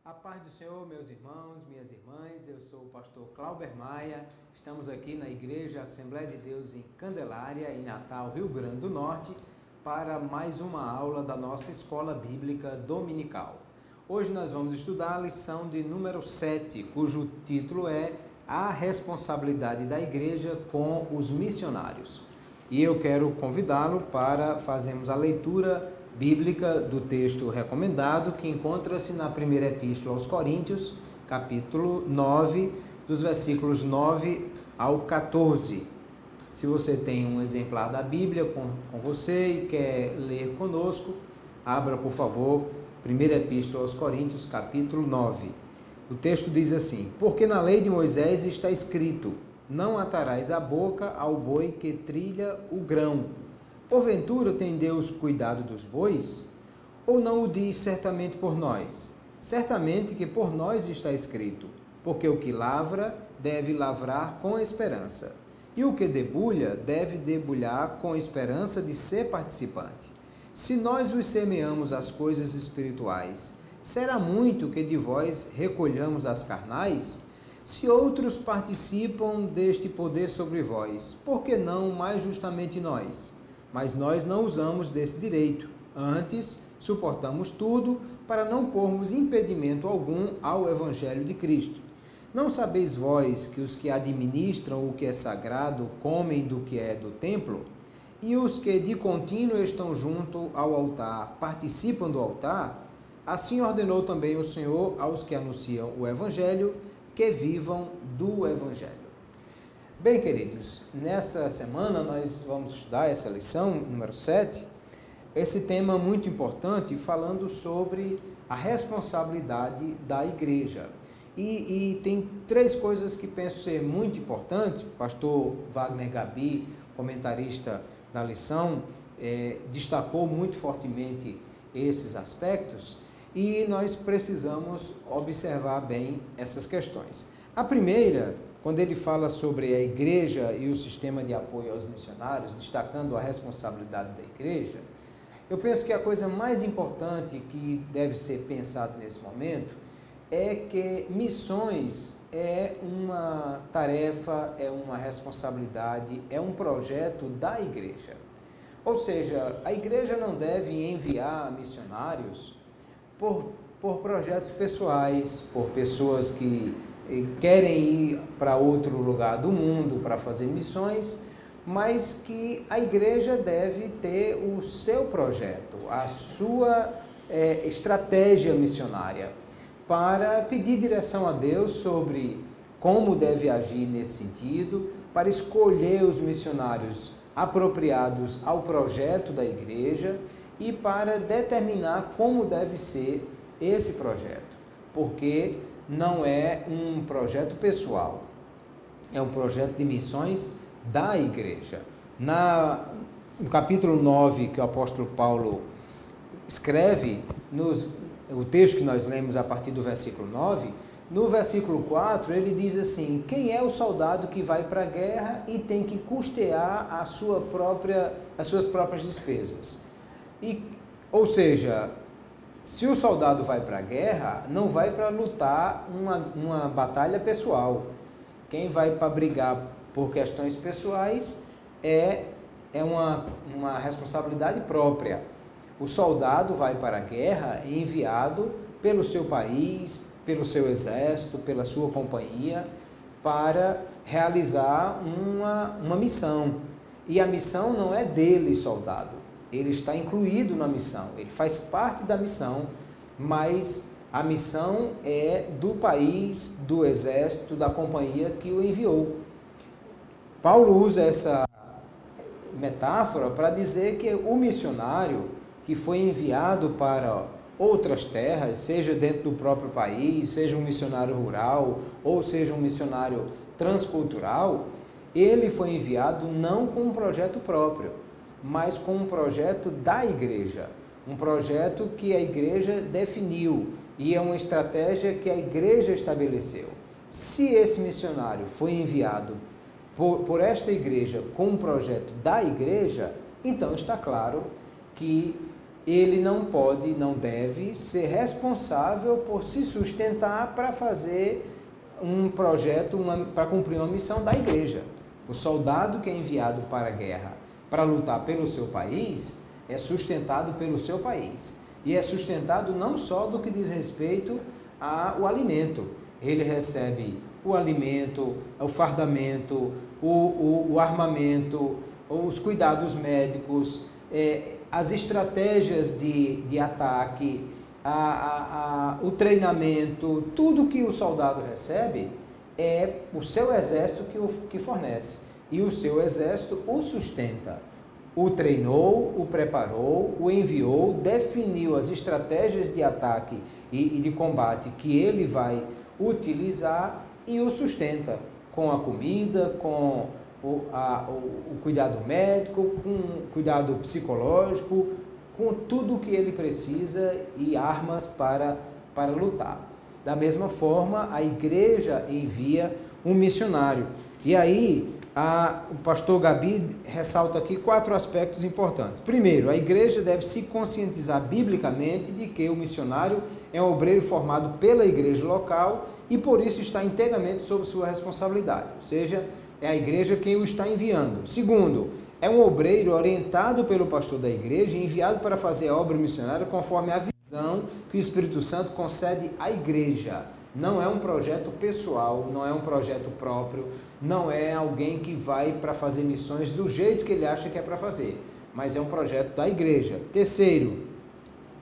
A paz do Senhor, meus irmãos, minhas irmãs, eu sou o pastor Clauber Maia, estamos aqui na Igreja Assembleia de Deus em Candelária, em Natal, Rio Grande do Norte, para mais uma aula da nossa Escola Bíblica Dominical. Hoje nós vamos estudar a lição de número 7, cujo título é A Responsabilidade da Igreja com os Missionários. E eu quero convidá-lo para fazermos a leitura bíblica do texto recomendado, que encontra-se na primeira epístola aos Coríntios, capítulo 9, dos versículos 9 ao 14. Se você tem um exemplar da Bíblia com você e quer ler conosco, abra, por favor, primeira epístola aos Coríntios, capítulo 9. O texto diz assim: Porque na lei de Moisés está escrito: não atarás a boca ao boi que trilha o grão. Porventura tem Deus cuidado dos bois? Ou não o diz certamente por nós? Certamente que por nós está escrito: porque o que lavra deve lavrar com esperança, e o que debulha deve debulhar com esperança de ser participante. Se nós vos semeamos as coisas espirituais, será muito que de vós recolhamos as carnais? Se outros participam deste poder sobre vós, por que não mais justamente nós? Mas nós não usamos desse direito. Antes, suportamos tudo para não pormos impedimento algum ao Evangelho de Cristo. Não sabeis vós que os que administram o que é sagrado comem do que é do templo? E os que de contínuo estão junto ao altar participam do altar? Assim ordenou também o Senhor aos que anunciam o Evangelho que vivam do Evangelho. Bem, queridos, nessa semana nós vamos estudar essa lição, número 7, esse tema muito importante, falando sobre a responsabilidade da igreja. E tem três coisas que penso ser muito importantes. O pastor Wagner Gabi, comentarista da lição, destacou muito fortemente esses aspectos e nós precisamos observar bem essas questões. A primeira, quando ele fala sobre a igreja e o sistema de apoio aos missionários, destacando a responsabilidade da igreja, eu penso que a coisa mais importante que deve ser pensado nesse momento é que missões é uma tarefa, é uma responsabilidade, é um projeto da igreja. Ou seja, a igreja não deve enviar missionários por projetos pessoais, por pessoas que querem ir para outro lugar do mundo para fazer missões, mas que a igreja deve ter o seu projeto, a sua estratégia missionária, para pedir direção a Deus sobre como deve agir nesse sentido, para escolher os missionários apropriados ao projeto da igreja e para determinar como deve ser esse projeto, porque não é um projeto pessoal, é um projeto de missões da igreja. No capítulo 9, que o apóstolo Paulo escreve, o texto que nós lemos a partir do versículo 9, no versículo 4 ele diz assim: quem é o soldado que vai para a guerra e tem que custear as suas próprias despesas? Ou seja, se o soldado vai para a guerra, não vai para lutar uma batalha pessoal. Quem vai para brigar por questões pessoais é uma responsabilidade própria. O soldado vai para a guerra enviado pelo seu país, pelo seu exército, pela sua companhia, para realizar uma missão. E a missão não é dele, soldado. Ele está incluído na missão, ele faz parte da missão, mas a missão é do país, do exército, da companhia que o enviou. Paulo usa essa metáfora para dizer que o missionário que foi enviado para outras terras, seja dentro do próprio país, seja um missionário rural, ou seja um missionário transcultural, ele foi enviado não com um projeto próprio, mas com um projeto da igreja, um projeto que a igreja definiu e é uma estratégia que a igreja estabeleceu. Se esse missionário foi enviado por esta igreja com um projeto da igreja, então está claro que ele não pode, não deve ser responsável por se sustentar para fazer um projeto, para cumprir uma missão da igreja. O soldado que é enviado para a guerra para lutar pelo seu país é sustentado pelo seu país. E é sustentado não só do que diz respeito ao alimento. Ele recebe o alimento, o fardamento, o armamento, os cuidados médicos, as estratégias de ataque, o treinamento, tudo que o soldado recebe é o seu exército que fornece. E o seu exército o sustenta. O treinou, o preparou, o enviou, definiu as estratégias de ataque e de combate que ele vai utilizar e o sustenta com a comida, com o cuidado médico, com o cuidado psicológico, com tudo o que ele precisa e armas para lutar. Da mesma forma, a igreja envia um missionário. E aí, o pastor Gabi ressalta aqui 4 aspectos importantes. Primeiro, a igreja deve se conscientizar biblicamente de que o missionário é um obreiro formado pela igreja local e por isso está inteiramente sob sua responsabilidade, ou seja, é a igreja quem o está enviando. Segundo, é um obreiro orientado pelo pastor da igreja e enviado para fazer a obra missionária conforme a visão que o Espírito Santo concede à igreja. Não é um projeto pessoal, não é um projeto próprio, não é alguém que vai para fazer missões do jeito que ele acha que é para fazer, mas é um projeto da igreja. Terceiro,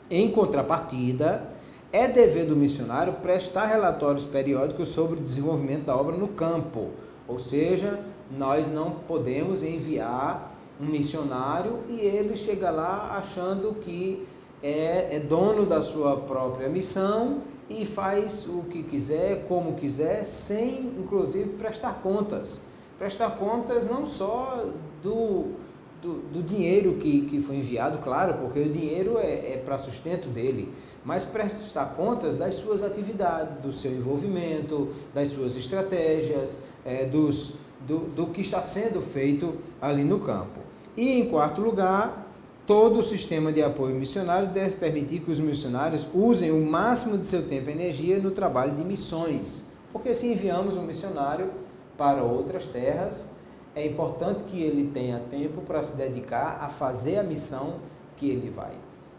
em contrapartida, é dever do missionário prestar relatórios periódicos sobre o desenvolvimento da obra no campo, ou seja, nós não podemos enviar um missionário e ele chega lá achando que é dono da sua própria missão e faz o que quiser, como quiser, sem, inclusive, prestar contas. Prestar contas não só do dinheiro que foi enviado, claro, porque o dinheiro é para sustento dele, mas prestar contas das suas atividades, do seu envolvimento, das suas estratégias, do que está sendo feito ali no campo. E, em quarto lugar, todo o sistema de apoio missionário deve permitir que os missionários usem o máximo de seu tempo e energia no trabalho de missões, porque se enviamos um missionário para outras terras, é importante que ele tenha tempo para se dedicar a fazer a missão que ele vai.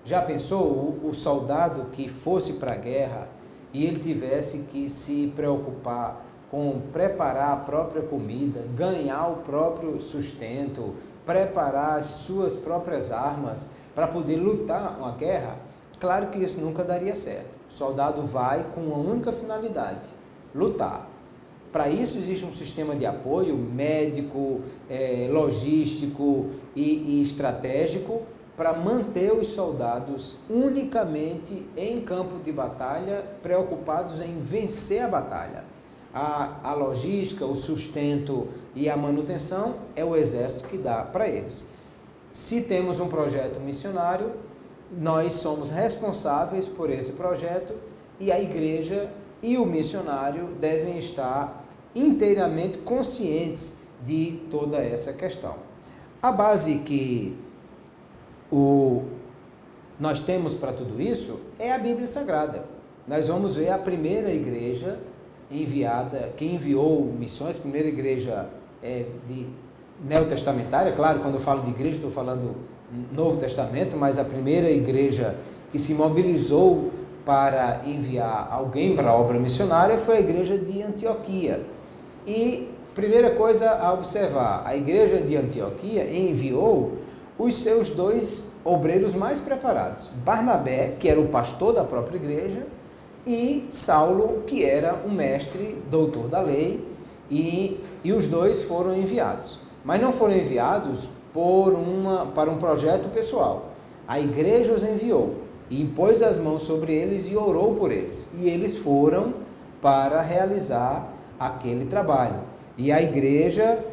Já pensou o soldado que fosse para a guerra e ele tivesse que se preocupar com preparar a própria comida, ganhar o próprio sustento, preparar as suas próprias armas para poder lutar uma guerra? Claro que isso nunca daria certo. O soldado vai com uma única finalidade: lutar. Para isso existe um sistema de apoio médico, logístico e estratégico para manter os soldados unicamente em campo de batalha, preocupados em vencer a batalha. A logística, o sustento e a manutenção é o exército que dá para eles. Se temos um projeto missionário, nós somos responsáveis por esse projeto e a igreja e o missionário devem estar inteiramente conscientes de toda essa questão. A base que nós temos para tudo isso é a Bíblia Sagrada. Nós vamos ver a primeira igreja enviada, que enviou missões, primeira igreja de neotestamentária. Claro, quando eu falo de igreja, estou falando Novo Testamento, mas a primeira igreja que se mobilizou para enviar alguém para a obra missionária foi a igreja de Antioquia. E primeira coisa a observar, a igreja de Antioquia enviou os seus 2 obreiros mais preparados, Barnabé, que era o pastor da própria igreja, e Saulo, que era um mestre, doutor da lei, e os 2 foram enviados. Mas não foram enviados para um projeto pessoal. A igreja os enviou e impôs as mãos sobre eles e orou por eles. E eles foram para realizar aquele trabalho. E a igreja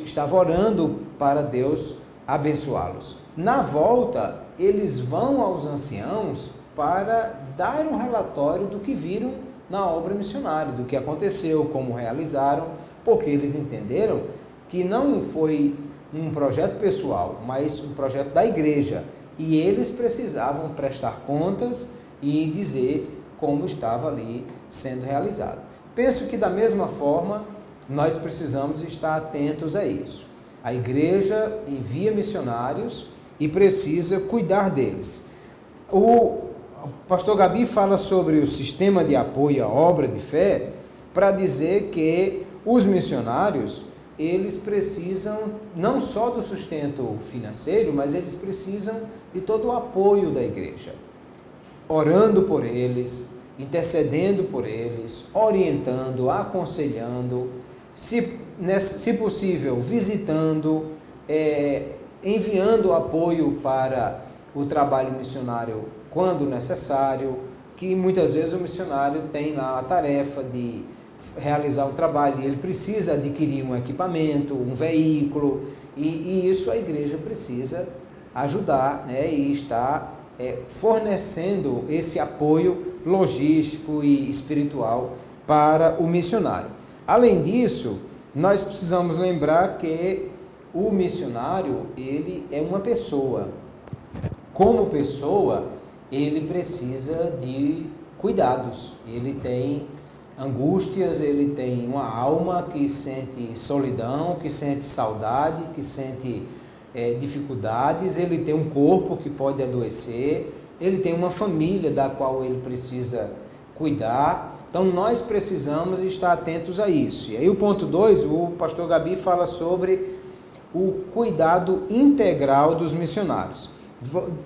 estava orando para Deus abençoá-los. Na volta, eles vão aos anciãos para dar um relatório do que viram na obra missionária, do que aconteceu, como realizaram, porque eles entenderam que não foi um projeto pessoal, mas um projeto da igreja. e eles precisavam prestar contas e dizer como estava ali sendo realizado. Penso que da mesma forma nós precisamos estar atentos a isso. A igreja envia missionários e precisa cuidar deles. O pastor Gabi fala sobre o sistema de apoio à obra de fé para dizer que os missionários, eles precisam não só do sustento financeiro, mas eles precisam de todo o apoio da igreja, orando por eles, intercedendo por eles, orientando, aconselhando, se possível, visitando, enviando apoio para o trabalho missionário quando necessário, que muitas vezes o missionário tem lá a tarefa de realizar um trabalho e ele precisa adquirir um equipamento, um veículo, e isso a igreja precisa ajudar, né, e estar fornecendo esse apoio logístico e espiritual para o missionário. Além disso, nós precisamos lembrar que o missionário, ele é uma pessoa. Como pessoa, ele precisa de cuidados, ele tem angústias, ele tem uma alma que sente solidão, que sente saudade, que sente dificuldades, ele tem um corpo que pode adoecer, ele tem uma família da qual ele precisa cuidar. Então nós precisamos estar atentos a isso. E aí o ponto 2, o pastor Gabi fala sobre o cuidado integral dos missionários.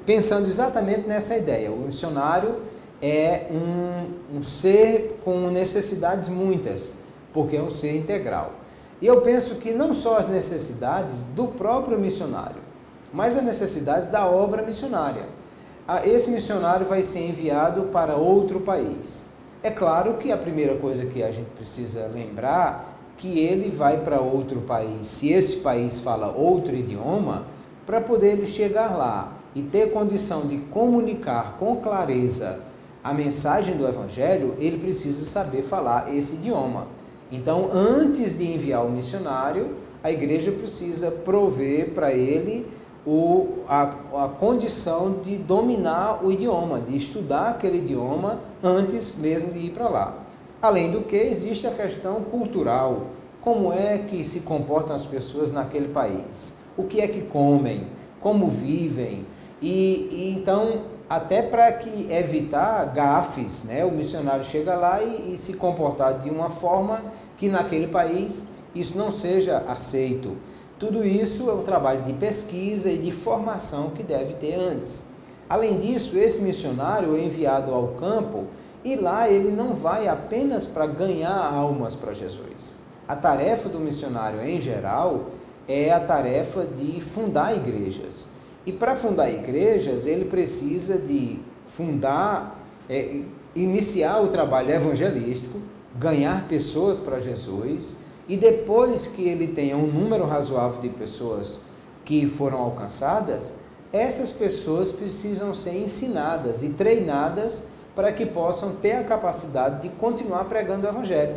Pensando exatamente nessa ideia, o missionário é um ser com necessidades muitas, porque é um ser integral. E eu penso que não só as necessidades do próprio missionário, mas as necessidades da obra missionária. Esse missionário vai ser enviado para outro país. É claro que a primeira coisa que a gente precisa lembrar que ele vai para outro país, se esse país fala outro idioma, para poder ele chegar lá e ter condição de comunicar com clareza a mensagem do Evangelho, ele precisa saber falar esse idioma. Então, antes de enviar o missionário, a igreja precisa prover para ele a condição de dominar o idioma, de estudar aquele idioma antes mesmo de ir para lá. Além do que, existe a questão cultural. Como é que se comportam as pessoas naquele país? O que é que comem? Como vivem? E então, até para que evitar gafes, né? O missionário chega lá e se comportar de uma forma que naquele país isso não seja aceito. Tudo isso é um trabalho de pesquisa e de formação que deve ter antes. Além disso, esse missionário é enviado ao campo e lá ele não vai apenas para ganhar almas para Jesus. A tarefa do missionário em geral é a tarefa de fundar igrejas. E para fundar igrejas, ele precisa de iniciar o trabalho evangelístico, ganhar pessoas para Jesus, e depois que ele tenha um número razoável de pessoas que foram alcançadas, essas pessoas precisam ser ensinadas e treinadas para que possam ter a capacidade de continuar pregando o Evangelho.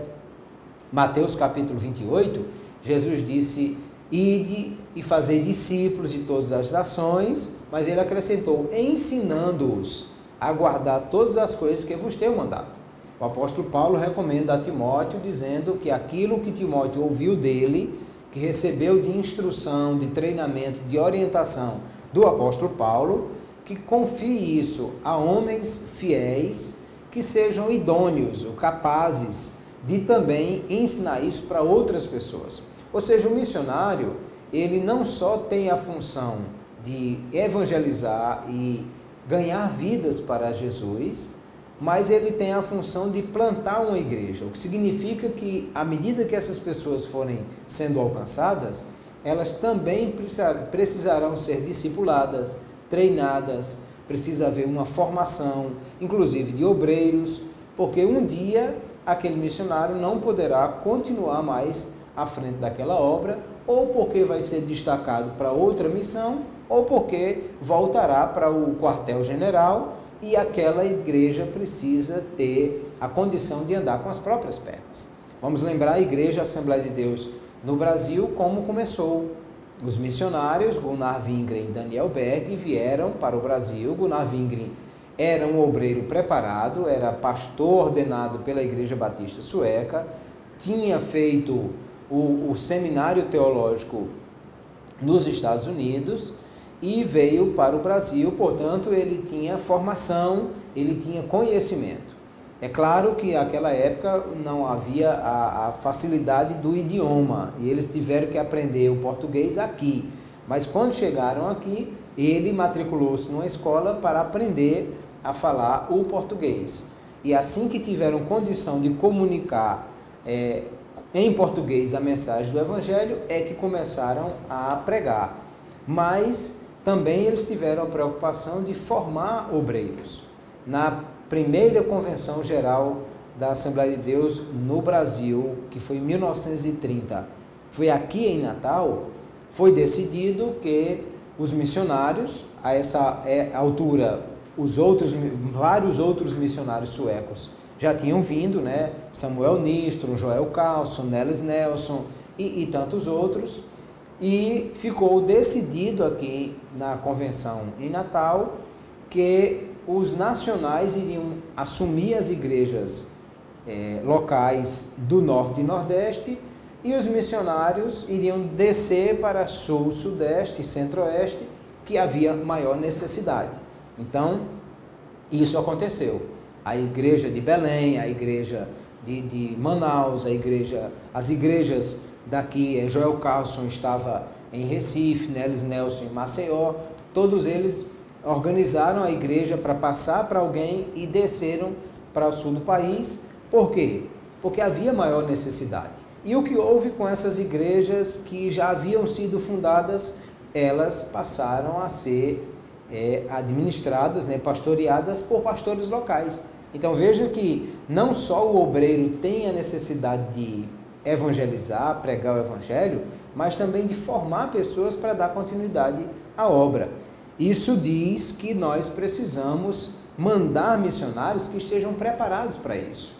Mateus capítulo 28, Jesus disse: ide e fazei discípulos de todas as nações, mas ele acrescentou: ensinando-os a guardar todas as coisas que vos tenho mandado. O apóstolo Paulo recomenda a Timóteo, dizendo que aquilo que Timóteo ouviu dele, que recebeu de instrução, de treinamento, de orientação do apóstolo Paulo, que confie isso a homens fiéis, que sejam idôneos ou capazes de também ensinar isso para outras pessoas. Ou seja, o missionário, ele não só tem a função de evangelizar e ganhar vidas para Jesus, mas ele tem a função de plantar uma igreja, o que significa que, à medida que essas pessoas forem sendo alcançadas, elas também precisarão ser discipuladas, treinadas, precisa haver uma formação, inclusive de obreiros, porque um dia aquele missionário não poderá continuar mais à frente daquela obra, ou porque vai ser destacado para outra missão, ou porque voltará para o quartel-general e aquela igreja precisa ter a condição de andar com as próprias pernas. Vamos lembrar a Igreja Assembleia de Deus no Brasil como começou. Os missionários, Gunnar Wingren e Daniel Berg, vieram para o Brasil. Gunnar Wingren era um obreiro preparado, era pastor ordenado pela Igreja Batista Sueca, tinha feito o seminário teológico nos Estados Unidos e veio para o Brasil, portanto, ele tinha formação, ele tinha conhecimento. É claro que naquela época não havia a facilidade do idioma e eles tiveram que aprender o português aqui, mas quando chegaram aqui, ele matriculou-se numa escola para aprender a falar o português. E assim que tiveram condição de comunicar em português a mensagem do Evangelho, é que começaram a pregar. Mas também eles tiveram a preocupação de formar obreiros. Na primeira convenção geral da Assembleia de Deus no Brasil, que foi em 1930, foi aqui em Natal, foi decidido que os missionários, a essa altura, vários outros missionários suecos já tinham vindo, né? Samuel Nistrom, Joel Carlson, Nellis Nelson e tantos outros, e ficou decidido aqui na convenção em Natal que os nacionais iriam assumir as igrejas locais do Norte e Nordeste e os missionários iriam descer para Sul, Sudeste e Centro-Oeste, que havia maior necessidade. Então, isso aconteceu. A igreja de Belém, a igreja de Manaus, as igrejas daqui, Joel Carlson estava em Recife, Nellis Nelson em Maceió, todos eles organizaram a igreja para passar para alguém e desceram para o sul do país. Por quê? Porque havia maior necessidade. E o que houve com essas igrejas que já haviam sido fundadas, elas passaram a ser administradas, né, pastoreadas por pastores locais. Então veja que não só o obreiro tem a necessidade de evangelizar, pregar o evangelho, mas também de formar pessoas para dar continuidade à obra. Isso diz que nós precisamos mandar missionários que estejam preparados para isso.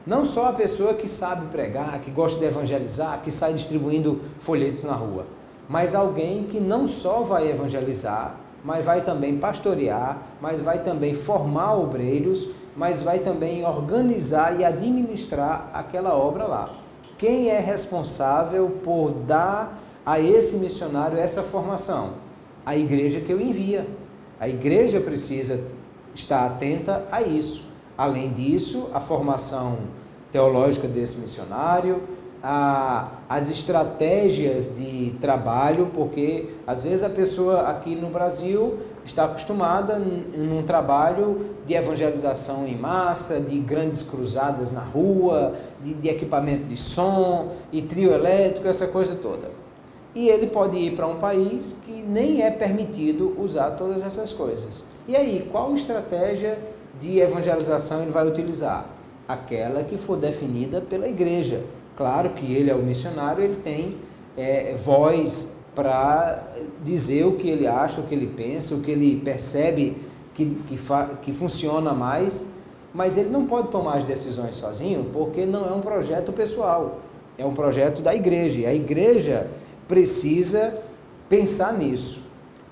Não só a pessoa que sabe pregar, que gosta de evangelizar, que sai distribuindo folhetos na rua, mas alguém que não só vai evangelizar, mas vai também pastorear, mas vai também formar obreiros, mas vai também organizar e administrar aquela obra lá. Quem é responsável por dar a esse missionário essa formação? A igreja que o envia. A igreja precisa estar atenta a isso. Além disso, a formação teológica desse missionário, as estratégias de trabalho, porque às vezes a pessoa aqui no Brasil está acostumada num trabalho de evangelização em massa, de grandes cruzadas na rua, de equipamento de som e trio elétrico, essa coisa toda. E ele pode ir para um país que nem é permitido usar todas essas coisas. E aí, qual estratégia de evangelização ele vai utilizar? Aquela que for definida pela igreja. Claro que ele é o missionário, ele tem voz para dizer o que ele acha, o que ele pensa, o que ele percebe que funciona mais, mas ele não pode tomar as decisões sozinho, porque não é um projeto pessoal, é um projeto da igreja, e a igreja precisa pensar nisso,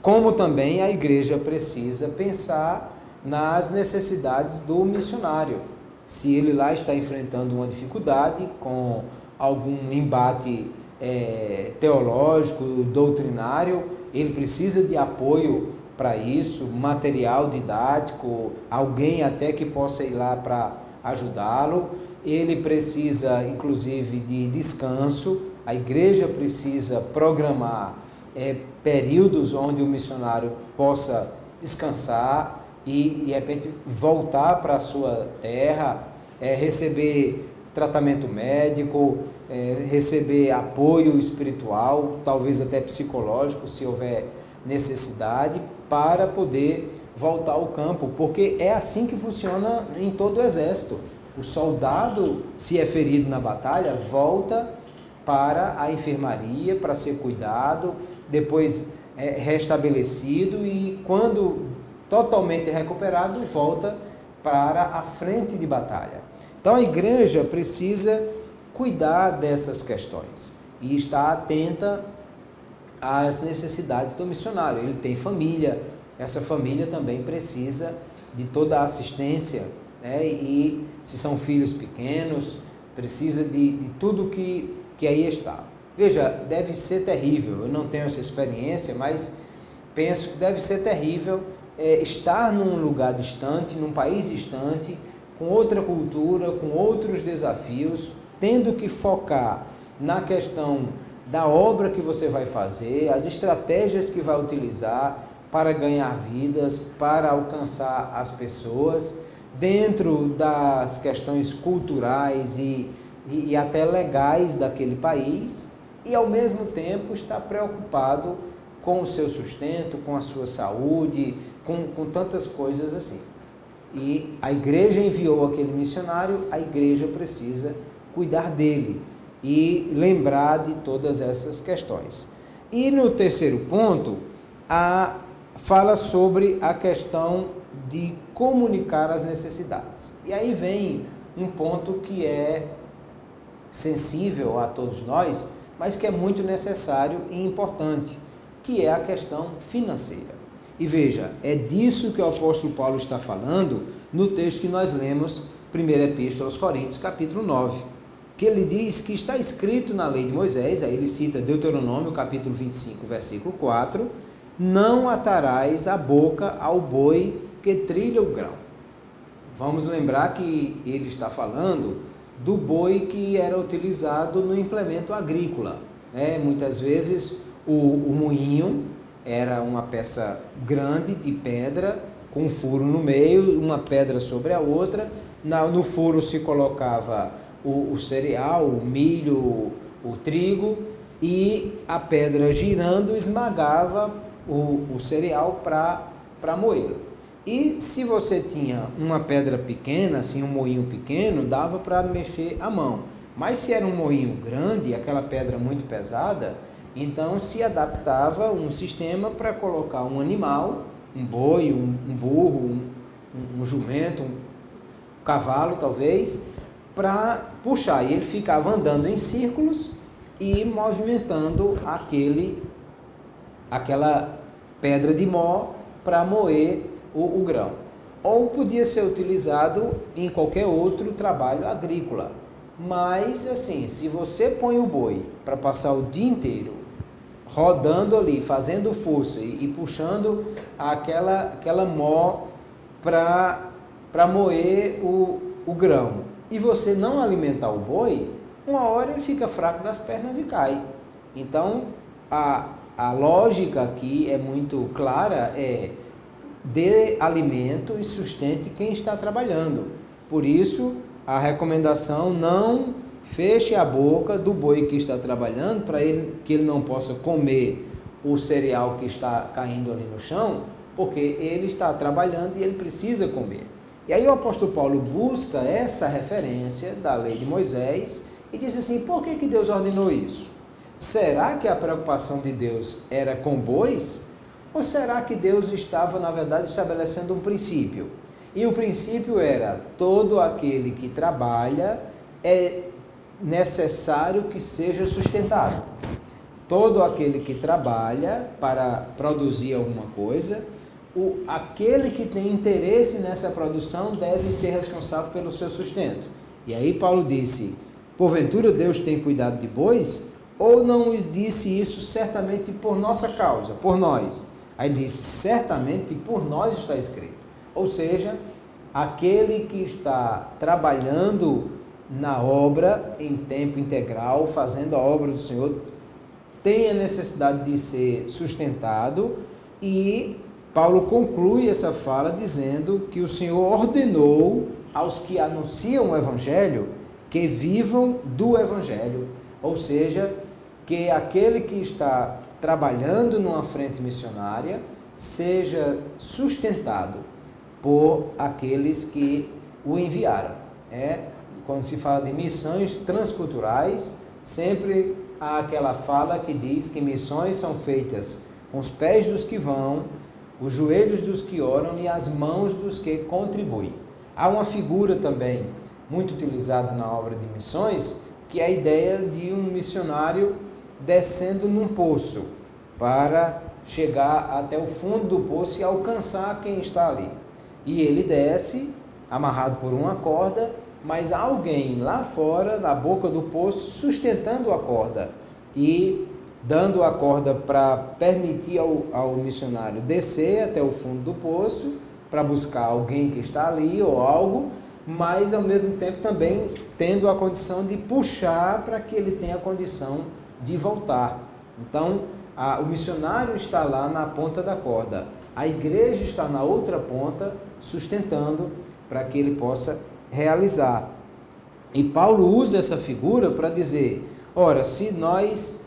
como também a igreja precisa pensar nas necessidades do missionário. Se ele lá está enfrentando uma dificuldade com algum embate teológico, doutrinário, ele precisa de apoio para isso, material didático, alguém até que possa ir lá para ajudá-lo. Ele precisa, inclusive, de descanso. A igreja precisa programar períodos onde o missionário possa descansar e, de repente, voltar para a sua terra, receber tratamento médico, receber apoio espiritual, talvez até psicológico, se houver necessidade, para poder voltar ao campo, porque é assim que funciona em todo o exército. O soldado, se é ferido na batalha, volta para a enfermaria, para ser cuidado, depois restabelecido e, quando totalmente recuperado, volta para a frente de batalha. Então a igreja precisa cuidar dessas questões e estar atenta às necessidades do missionário. Ele tem família, essa família também precisa de toda a assistência, né? E se são filhos pequenos, precisa de tudo que aí está. Veja, deve ser terrível, eu não tenho essa experiência, mas penso que deve ser terrível estar num lugar distante, num país distante, com outra cultura, com outros desafios, tendo que focar na questão da obra que você vai fazer, as estratégias que vai utilizar para ganhar vidas, para alcançar as pessoas, dentro das questões culturais e até legais daquele país, e ao mesmo tempo estar preocupado com o seu sustento, com a sua saúde, com tantas coisas assim. E a igreja enviou aquele missionário, a igreja precisa cuidar dele e lembrar de todas essas questões. E no terceiro ponto, fala sobre a questão de comunicar as necessidades. E aí vem um ponto que é sensível a todos nós, mas que é muito necessário e importante, que é a questão financeira. E veja, é disso que o apóstolo Paulo está falando no texto que nós lemos, 1ª Epístola aos Coríntios, capítulo 9, que ele diz que está escrito na lei de Moisés, aí ele cita Deuteronômio, capítulo 25, versículo 4, não atarás a boca ao boi que trilha o grão. Vamos lembrar que ele está falando do boi que era utilizado no implemento agrícola, né? Muitas vezes o moinho era uma peça grande de pedra, com um furo no meio, uma pedra sobre a outra. No furo se colocava o cereal, o milho, o trigo, e a pedra girando esmagava o cereal para moê-lo. E se você tinha uma pedra pequena, assim, um moinho pequeno, dava para mexer a mão. Mas se era um moinho grande, aquela pedra muito pesada, então se adaptava um sistema para colocar um animal, um boi, um burro, um jumento, um cavalo talvez, para puxar. E ele ficava andando em círculos e movimentando aquela pedra de mó para moer o grão. Ou podia ser utilizado em qualquer outro trabalho agrícola. Mas assim, se você põe o boi para passar o dia inteiro rodando ali, fazendo força e puxando aquela mó para moer o grão, e você não alimentar o boi, uma hora ele fica fraco das pernas e cai. Então, a lógica aqui é muito clara, dê alimento e sustente quem está trabalhando. Por isso, a recomendação: não feche a boca do boi que está trabalhando, para que ele não possa comer o cereal que está caindo ali no chão, porque ele está trabalhando e ele precisa comer. E aí o apóstolo Paulo busca essa referência da lei de Moisés e diz assim: por que Deus ordenou isso? Será que a preocupação de Deus era com bois? Ou será que Deus estava, na verdade, estabelecendo um princípio? E o princípio era: todo aquele que trabalha é necessário que seja sustentado. Todo aquele que trabalha para produzir alguma coisa, aquele que tem interesse nessa produção deve ser responsável pelo seu sustento. E aí Paulo disse: porventura Deus tem cuidado de bois? Ou não disse isso certamente por nossa causa, por nós? Aí ele disse: certamente que por nós está escrito. Ou seja, aquele que está trabalhando na obra em tempo integral, fazendo a obra do Senhor, tem a necessidade de ser sustentado. E Paulo conclui essa fala dizendo que o Senhor ordenou aos que anunciam o Evangelho que vivam do Evangelho, ou seja, que aquele que está trabalhando numa frente missionária seja sustentado por aqueles que o enviaram. Quando se fala de missões transculturais, sempre há aquela fala que diz que missões são feitas com os pés dos que vão, os joelhos dos que oram e as mãos dos que contribuem. Há uma figura também muito utilizada na obra de missões, que é a ideia de um missionário descendo num poço para chegar até o fundo do poço e alcançar quem está ali. E ele desce, amarrado por uma corda, mas há alguém lá fora, na boca do poço, sustentando a corda e dando a corda para permitir ao missionário descer até o fundo do poço, para buscar alguém que está ali ou algo, mas ao mesmo tempo também tendo a condição de puxar para que ele tenha a condição de voltar. Então, o missionário está lá na ponta da corda, a igreja está na outra ponta, sustentando para que ele possa realizar. E Paulo usa essa figura para dizer, ora, se nós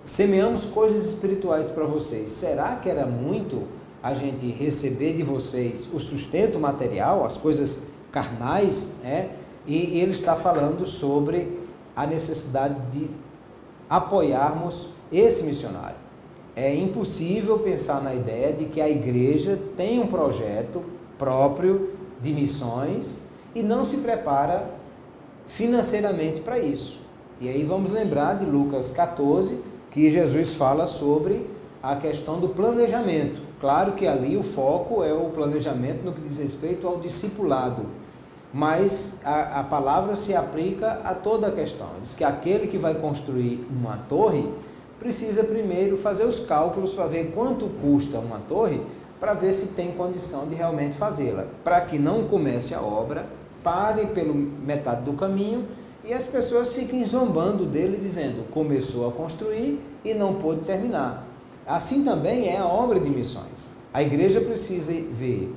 semeamos coisas espirituais para vocês, será que era muito a gente receber de vocês o sustento material, as coisas carnais, E ele está falando sobre a necessidade de apoiarmos esse missionário. É impossível pensar na ideia de que a igreja tem um projeto próprio de missões e não se prepara financeiramente para isso. E aí vamos lembrar de Lucas 14, que Jesus fala sobre a questão do planejamento. Claro que ali o foco é o planejamento no que diz respeito ao discipulado, mas a palavra se aplica a toda a questão. Diz que aquele que vai construir uma torre precisa primeiro fazer os cálculos para ver quanto custa uma torre, para ver se tem condição de realmente fazê-la, para que não comece a obra, pare pelo metade do caminho e as pessoas fiquem zombando dele, dizendo, começou a construir e não pôde terminar. Assim também é a obra de missões. A igreja precisa ver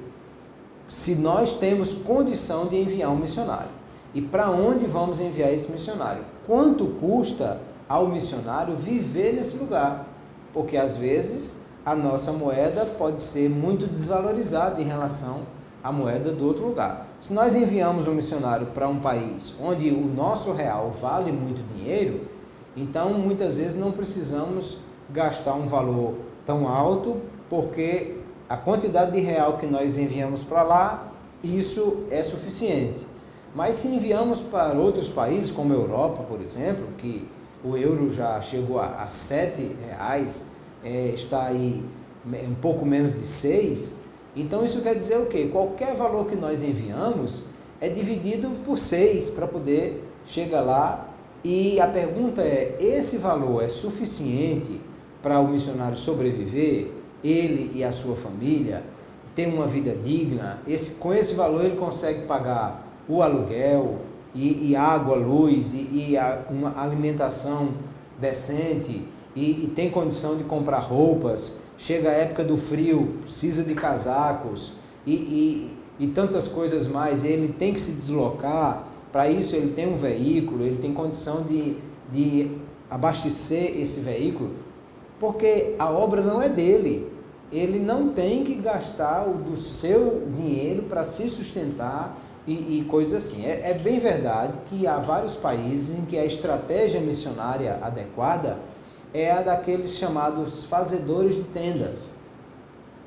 se nós temos condição de enviar um missionário. E para onde vamos enviar esse missionário? Quanto custa ao missionário viver nesse lugar? Porque às vezes a nossa moeda pode ser muito desvalorizada em relação à moeda do outro lugar. Se nós enviamos um missionário para um país onde o nosso real vale muito dinheiro, então muitas vezes não precisamos gastar um valor tão alto, porque a quantidade de real que nós enviamos para lá, isso é suficiente. Mas se enviamos para outros países, como a Europa, por exemplo, que o euro já chegou a R$ 7, está aí um pouco menos de 6, então isso quer dizer o quê? Qualquer valor que nós enviamos é dividido por 6 para poder chegar lá. E a pergunta é, esse valor é suficiente para o missionário sobreviver, ele e a sua família, ter uma vida digna? Com esse valor ele consegue pagar o aluguel, e água, luz, uma alimentação decente, e tem condição de comprar roupas, chega a época do frio, precisa de casacos, e tantas coisas mais, ele tem que se deslocar, para isso ele tem um veículo, ele tem condição de abastecer esse veículo, porque a obra não é dele, ele não tem que gastar do seu dinheiro para se sustentar e coisas assim. É bem verdade que há vários países em que a estratégia missionária adequada é a daqueles chamados fazedores de tendas,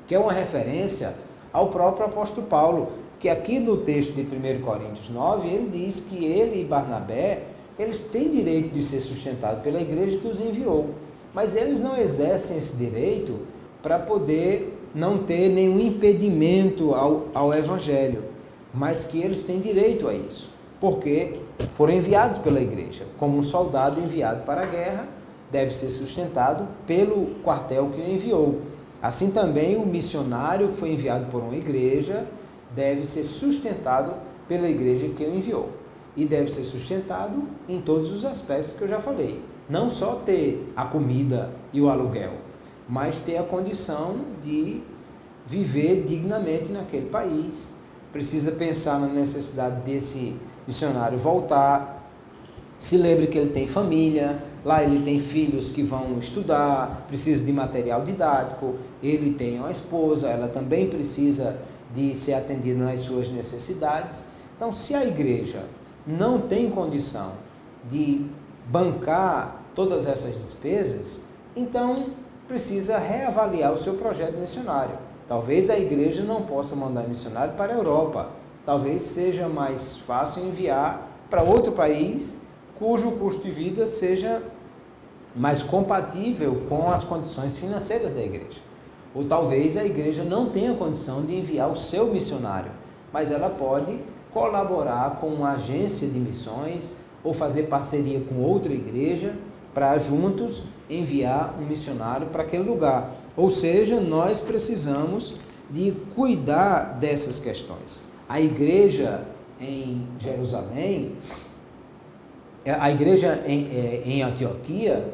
que é uma referência ao próprio apóstolo Paulo, que aqui no texto de 1 Coríntios 9, ele diz que ele e Barnabé, eles têm direito de ser sustentados pela igreja que os enviou, mas eles não exercem esse direito para poder não ter nenhum impedimento ao evangelho, mas que eles têm direito a isso, porque foram enviados pela igreja. Como um soldado enviado para a guerra, deve ser sustentado pelo quartel que o enviou. Assim também o missionário que foi enviado por uma igreja deve ser sustentado pela igreja que o enviou. E deve ser sustentado em todos os aspectos que eu já falei. Não só ter a comida e o aluguel, mas ter a condição de viver dignamente naquele país. Precisa pensar na necessidade desse missionário voltar. Se lembre que ele tem família, lá ele tem filhos que vão estudar, precisa de material didático, ele tem uma esposa, ela também precisa de ser atendida nas suas necessidades. Então, se a igreja não tem condição de bancar todas essas despesas, então precisa reavaliar o seu projeto missionário. Talvez a igreja não possa mandar missionário para a Europa. Talvez seja mais fácil enviar para outro país cujo custo de vida seja mas compatível com as condições financeiras da igreja. Ou talvez a igreja não tenha condição de enviar o seu missionário, mas ela pode colaborar com uma agência de missões ou fazer parceria com outra igreja para juntos enviar um missionário para aquele lugar. Ou seja, nós precisamos de cuidar dessas questões. A igreja em Jerusalém, a igreja em Antioquia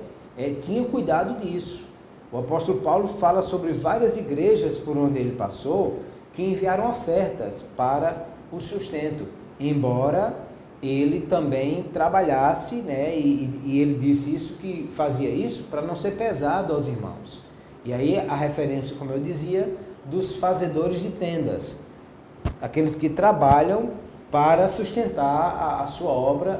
tinha cuidado disso. O apóstolo Paulo fala sobre várias igrejas por onde ele passou que enviaram ofertas para o sustento, embora ele também trabalhasse, né? E ele disse isso, que fazia isso para não ser pesado aos irmãos. E aí a referência, como eu dizia, dos fazedores de tendas, aqueles que trabalham para sustentar a sua obra,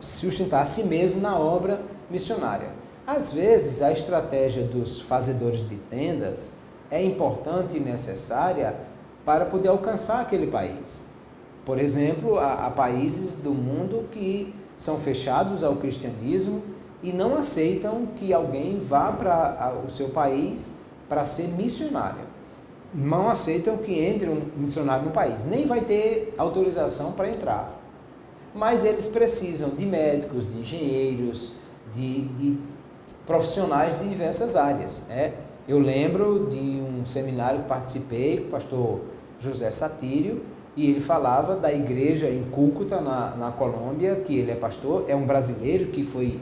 sustentar a si mesmo na obra missionária. Às vezes, a estratégia dos fazedores de tendas é importante e necessária para poder alcançar aquele país. Por exemplo, há países do mundo que são fechados ao cristianismo e não aceitam que alguém vá para o seu país para ser missionário. Não aceitam que entre um missionário no país, nem vai ter autorização para entrar. Mas eles precisam de médicos, de engenheiros, de profissionais de diversas áreas. Eu lembro de um seminário que participei com o pastor José Satírio, e ele falava da igreja em Cúcuta, na Colômbia, que ele é pastor, é um brasileiro que foi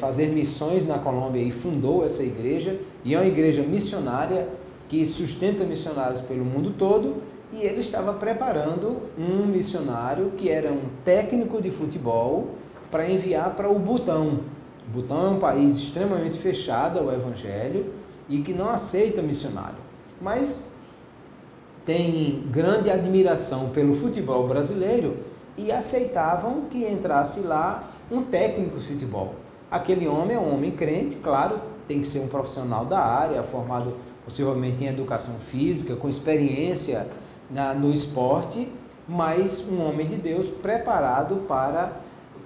fazer missões na Colômbia e fundou essa igreja, e é uma igreja missionária que sustenta missionários pelo mundo todo, e ele estava preparando um missionário que era um técnico de futebol para enviar para o Butão. O Butão é um país extremamente fechado ao evangelho e que não aceita missionário, mas tem grande admiração pelo futebol brasileiro e aceitavam que entrasse lá um técnico de futebol. Aquele homem é um homem crente, claro, tem que ser um profissional da área, formado possivelmente em educação física, com experiência no esporte, mas um homem de Deus preparado para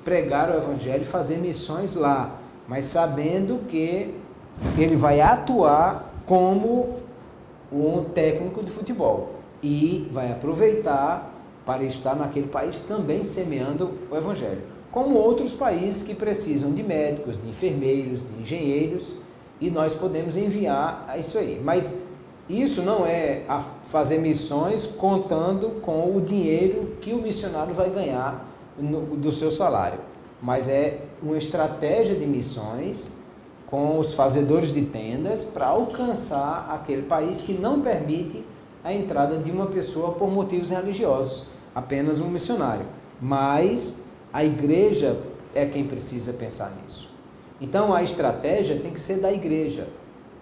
pregar o evangelho e fazer missões lá, mas sabendo que ele vai atuar como um técnico de futebol e vai aproveitar para estar naquele país também semeando o evangelho, como outros países que precisam de médicos, de enfermeiros, de engenheiros, e nós podemos enviar isso aí. Mas isso não é fazer missões contando com o dinheiro que o missionário vai ganhar do seu salário, mas é uma estratégia de missões com os fazedores de tendas para alcançar aquele país que não permite a entrada de uma pessoa por motivos religiosos, apenas um missionário. Mas a igreja é quem precisa pensar nisso. Então a estratégia tem que ser da igreja,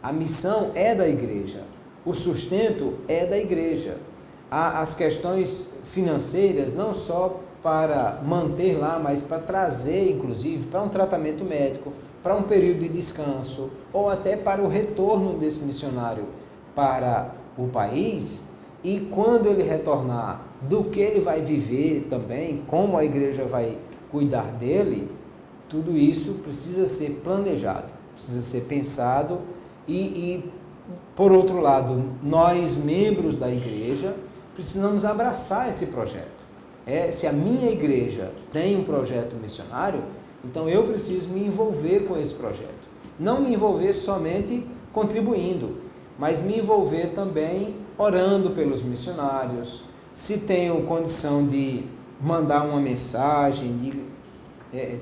a missão é da igreja, o sustento é da igreja. As questões financeiras não só para manter lá, mas para trazer, inclusive, para um tratamento médico, para um período de descanso, ou até para o retorno desse missionário para o país, e quando ele retornar, do que ele vai viver também, como a igreja vai cuidar dele, tudo isso precisa ser planejado, precisa ser pensado e por outro lado, nós, membros da igreja, precisamos abraçar esse projeto. Se a minha igreja tem um projeto missionário, então eu preciso me envolver com esse projeto. Não me envolver somente contribuindo, mas me envolver também orando pelos missionários, se tenho condição de mandar uma mensagem, de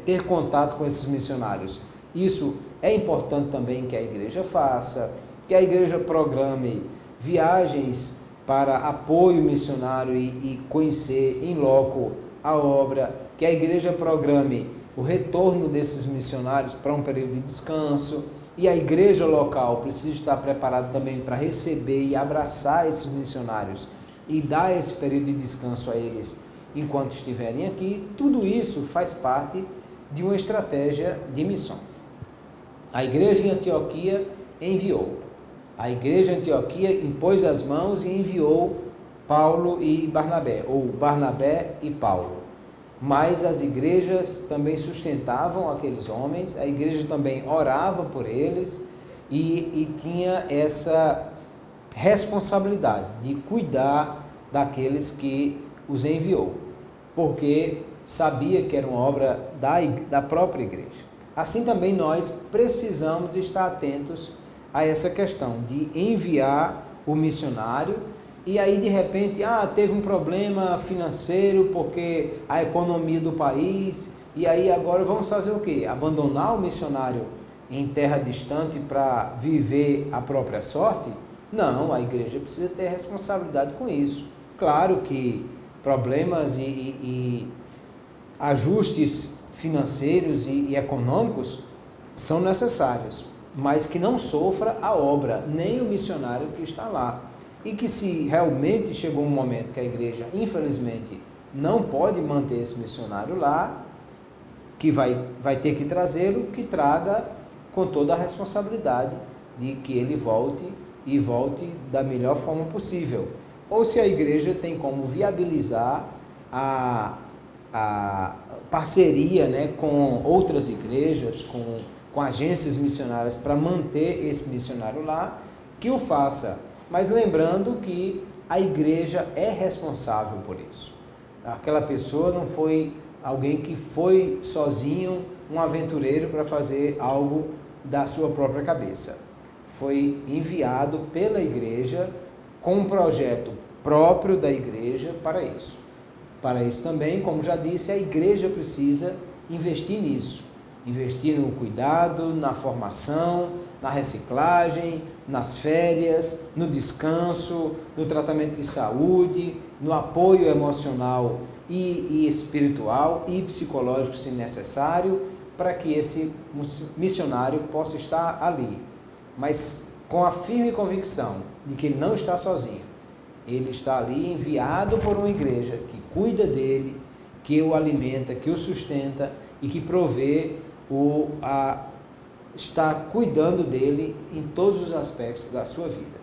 ter contato com esses missionários. Isso é importante também que a igreja faça, que a igreja programe viagens para apoio missionário e conhecer em loco a obra, que a igreja programe o retorno desses missionários para um período de descanso, e a igreja local precisa estar preparada também para receber e abraçar esses missionários e dar esse período de descanso a eles enquanto estiverem aqui. Tudo isso faz parte de uma estratégia de missões. A igreja em Antioquia enviou. A igreja em Antioquia impôs as mãos e enviou Paulo e Barnabé, ou Barnabé e Paulo. mas as igrejas também sustentavam aqueles homens, a igreja também orava por eles e tinha essa responsabilidade de cuidar daqueles que os enviou, porque sabia que era uma obra da própria igreja. Assim também nós precisamos estar atentos a essa questão de enviar o missionário e aí de repente, teve um problema financeiro porque a economia do país, e aí agora vamos fazer o quê? Abandonar o missionário em terra distante para viver a própria sorte? Não, a igreja precisa ter responsabilidade com isso. Claro que problemas e ajustes financeiros e econômicos são necessários, mas que não sofra a obra, nem o missionário que está lá. E que se realmente chegou um momento que a igreja, infelizmente, não pode manter esse missionário lá, que vai ter que trazê-lo, que traga com toda a responsabilidade de que ele volte e volte da melhor forma possível. Ou se a igreja tem como viabilizar a parceria, né, com outras igrejas, com agências missionárias para manter esse missionário lá, que o faça. Mas lembrando que a igreja é responsável por isso. Aquela pessoa não foi alguém que foi sozinho, um aventureiro para fazer algo da sua própria cabeça. Foi enviado pela igreja com um projeto próprio da igreja para isso. Para isso também, como já disse, a igreja precisa investir nisso. Investir no cuidado, na formação, na reciclagem, nas férias, no descanso, no tratamento de saúde, no apoio emocional e espiritual e psicológico, se necessário, para que esse missionário possa estar ali. Mas com a firme convicção de que ele não está sozinho. Ele está ali enviado por uma igreja que cuida dele, que o alimenta, que o sustenta e que provê está cuidando dele em todos os aspectos da sua vida.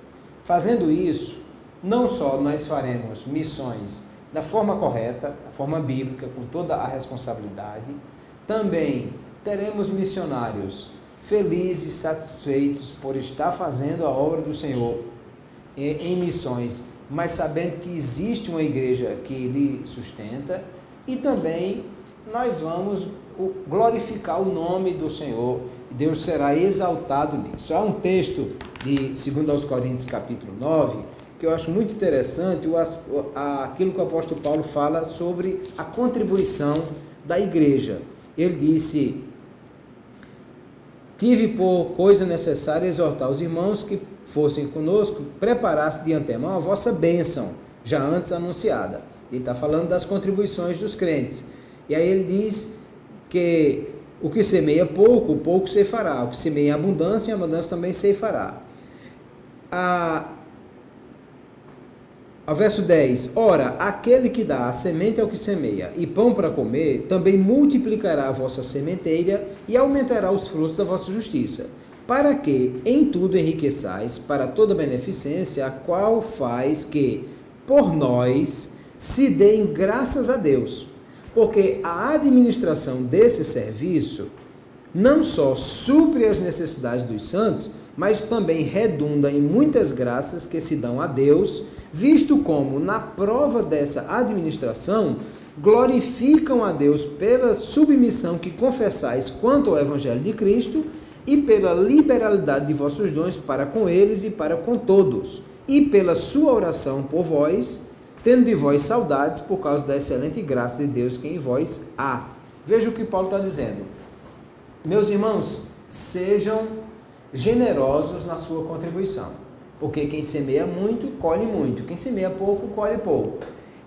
Fazendo isso, não só nós faremos missões da forma correta, da forma bíblica, com toda a responsabilidade, também teremos missionários felizes, satisfeitos por estar fazendo a obra do Senhor em missões, mas sabendo que existe uma igreja que lhe sustenta, e também nós vamos glorificar o nome do Senhor, e Deus será exaltado nisso. Há um texto de 2 Coríntios capítulo 9, que eu acho muito interessante, aquilo que o apóstolo Paulo fala sobre a contribuição da igreja. Ele disse: tive por coisa necessária exortar os irmãos que fossem conosco, preparasse de antemão a vossa bênção, já antes anunciada. Ele está falando das contribuições dos crentes. E aí ele diz que o que semeia pouco, pouco ceifará. O que semeia abundância, abundância também ceifará. Ao verso 10, ora, aquele que dá a semente ao que semeia e pão para comer, também multiplicará a vossa sementeira e aumentará os frutos da vossa justiça, para que em tudo enriqueçais para toda beneficência, a qual faz que, por nós, se deem graças a Deus. Porque a administração desse serviço não só supre as necessidades dos santos, mas também redunda em muitas graças que se dão a Deus, visto como, na prova dessa administração, glorificam a Deus pela submissão que confessais quanto ao Evangelho de Cristo e pela liberalidade de vossos dons para com eles e para com todos, e pela sua oração por vós, tendo de vós saudades por causa da excelente graça de Deus que em vós há. Veja o que Paulo está dizendo. Meus irmãos, sejam generosos na sua contribuição, porque quem semeia muito, colhe muito, quem semeia pouco, colhe pouco.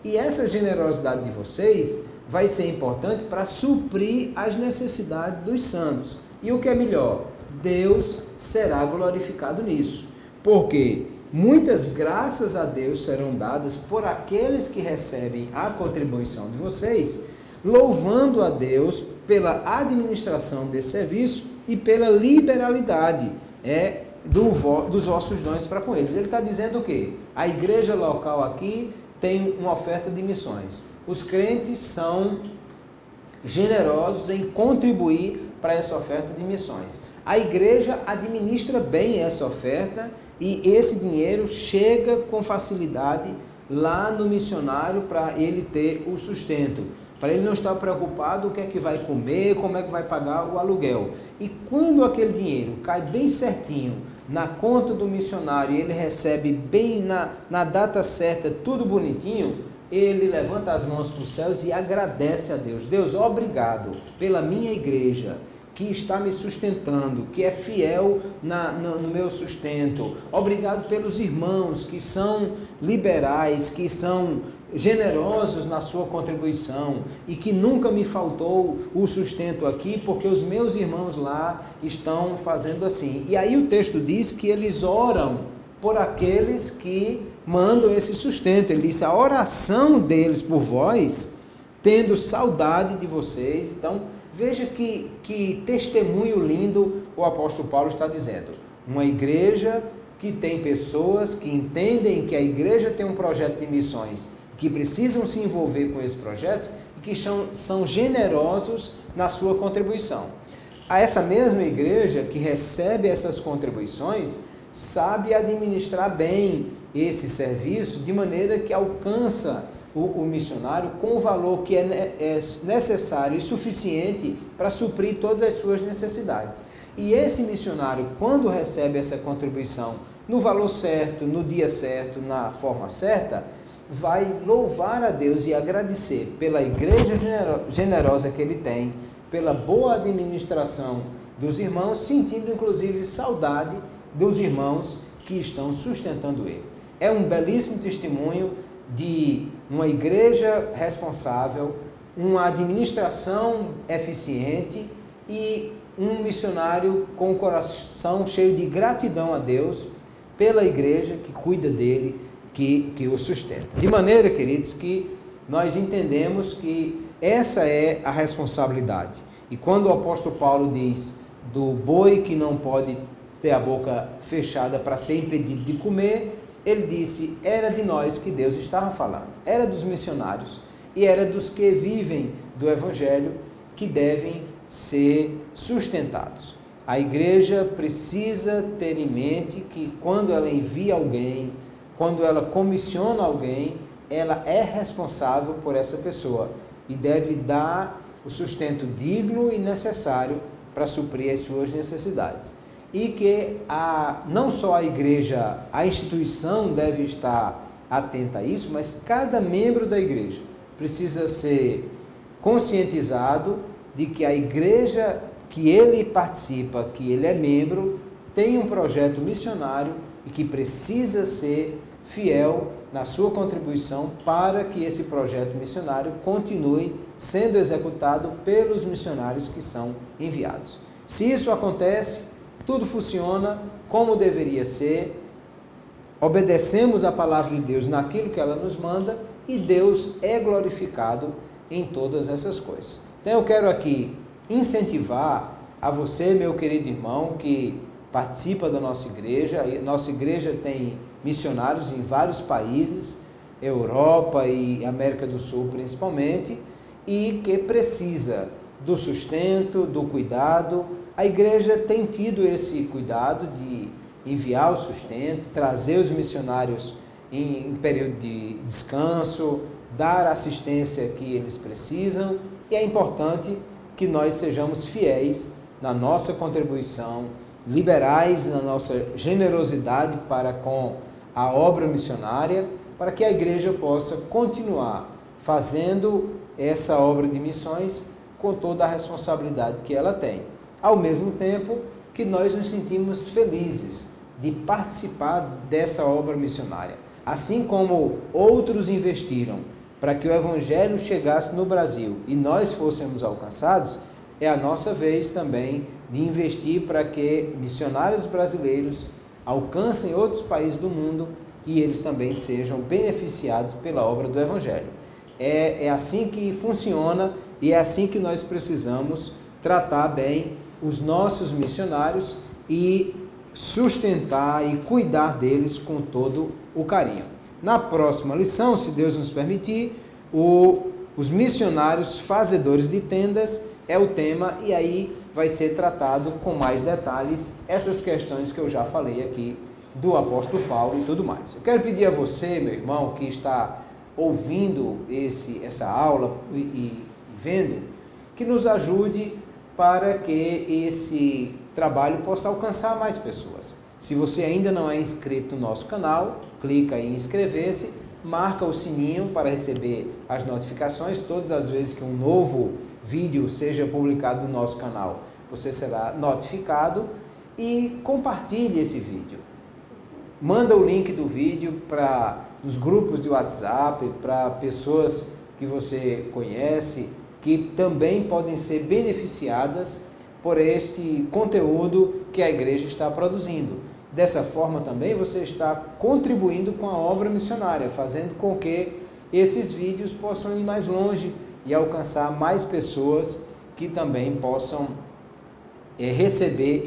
E essa generosidade de vocês vai ser importante para suprir as necessidades dos santos. E o que é melhor? Deus será glorificado nisso, porque muitas graças a Deus serão dadas por aqueles que recebem a contribuição de vocês, louvando a Deus pela administração desse serviço e pela liberalidade dos vossos dons para com eles. Ele está dizendo o quê? A igreja local aqui tem uma oferta de missões. Os crentes são generosos em contribuir para essa oferta de missões. A igreja administra bem essa oferta e esse dinheiro chega com facilidade lá no missionário para ele ter o sustento, para ele não estar preocupado o que é que vai comer, como é que vai pagar o aluguel. E quando aquele dinheiro cai bem certinho na conta do missionário e ele recebe bem na data certa, tudo bonitinho, ele levanta as mãos para os céus e agradece a Deus. Deus, obrigado pela minha igreja, que está me sustentando, que é fiel no meu sustento. Obrigado pelos irmãos que são liberais, que são generosos na sua contribuição e que nunca me faltou o sustento aqui, porque os meus irmãos lá estão fazendo assim. E aí o texto diz que eles oram por aqueles que mandam esse sustento. Ele diz, a oração deles por vós, tendo saudade de vocês. Então, veja que testemunho lindo o apóstolo Paulo está dizendo. Uma igreja que tem pessoas que entendem que a igreja tem um projeto de missões, que precisam se envolver com esse projeto e que são generosos na sua contribuição. A essa mesma igreja que recebe essas contribuições, sabe administrar bem esse serviço de maneira que alcança o missionário com o valor que é necessário e suficiente para suprir todas as suas necessidades. E esse missionário, quando recebe essa contribuição no valor certo, no dia certo, na forma certa, vai louvar a Deus e agradecer pela igreja generosa que ele tem, pela boa administração dos irmãos, sentindo inclusive saudade dos irmãos que estão sustentando ele. É um belíssimo testemunho de uma igreja responsável, uma administração eficiente e um missionário com o coração cheio de gratidão a Deus pela igreja que cuida dele, que o sustenta. De maneira, queridos, que nós entendemos que essa é a responsabilidade. E quando o apóstolo Paulo diz do boi que não pode ter a boca fechada para ser impedido de comer, ele disse, era de nós que Deus estava falando, era dos missionários e era dos que vivem do evangelho que devem ser sustentados. A igreja precisa ter em mente que quando ela envia alguém, quando ela comissiona alguém, ela é responsável por essa pessoa e deve dar o sustento digno e necessário para suprir as suas necessidades. E que não só a igreja, a instituição deve estar atenta a isso, mas cada membro da igreja precisa ser conscientizado de que a igreja que ele participa, que ele é membro, tem um projeto missionário e que precisa ser fiel na sua contribuição para que esse projeto missionário continue sendo executado pelos missionários que são enviados. Se isso acontece, tudo funciona como deveria ser, obedecemos a palavra de Deus naquilo que ela nos manda e Deus é glorificado em todas essas coisas. Então eu quero aqui incentivar a você, meu querido irmão, que participa da nossa igreja. Nossa igreja tem missionários em vários países, Europa e América do Sul principalmente, e que precisa do sustento, do cuidado. A igreja tem tido esse cuidado de enviar o sustento, trazer os missionários em período de descanso, dar a assistência que eles precisam, e é importante que nós sejamos fiéis na nossa contribuição, liberais na nossa generosidade para com a obra missionária, para que a igreja possa continuar fazendo essa obra de missões com toda a responsabilidade que ela tem. Ao mesmo tempo que nós nos sentimos felizes de participar dessa obra missionária. Assim como outros investiram para que o evangelho chegasse no Brasil e nós fôssemos alcançados, é a nossa vez também de investir para que missionários brasileiros alcancem outros países do mundo e eles também sejam beneficiados pela obra do evangelho. É assim que funciona e é assim que nós precisamos tratar bem os nossos missionários e sustentar e cuidar deles com todo o carinho. Na próxima lição, se Deus nos permitir, o Os missionários fazedores de tendas é o tema, e aí vai ser tratado com mais detalhes essas questões que eu já falei aqui do apóstolo Paulo e tudo mais. Eu quero pedir a você, meu irmão, que está ouvindo essa aula e vendo, que nos ajude para que esse trabalho possa alcançar mais pessoas. Se você ainda não é inscrito no nosso canal, clica em inscrever-se, marca o sininho para receber as notificações todas as vezes que um novo vídeo seja publicado no nosso canal. Você será notificado e compartilhe esse vídeo. Manda o link do vídeo para os grupos de WhatsApp, para pessoas que você conhece, que também podem ser beneficiadas por este conteúdo que a igreja está produzindo. Dessa forma também você está contribuindo com a obra missionária, fazendo com que esses vídeos possam ir mais longe e alcançar mais pessoas que também possam receber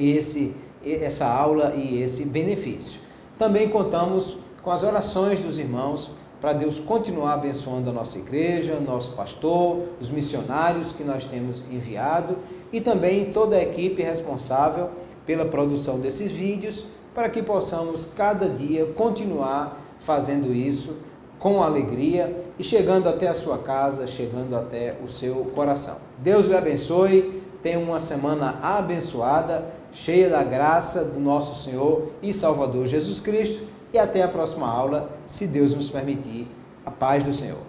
essa aula e esse benefício. Também contamos com as orações dos irmãos para Deus continuar abençoando a nossa igreja, nosso pastor, os missionários que nós temos enviado e também toda a equipe responsável pela produção desses vídeos, para que possamos cada dia continuar fazendo isso com alegria e chegando até a sua casa, chegando até o seu coração. Deus lhe abençoe, tenha uma semana abençoada, cheia da graça do nosso Senhor e Salvador Jesus Cristo, e até a próxima aula, se Deus nos permitir. A paz do Senhor.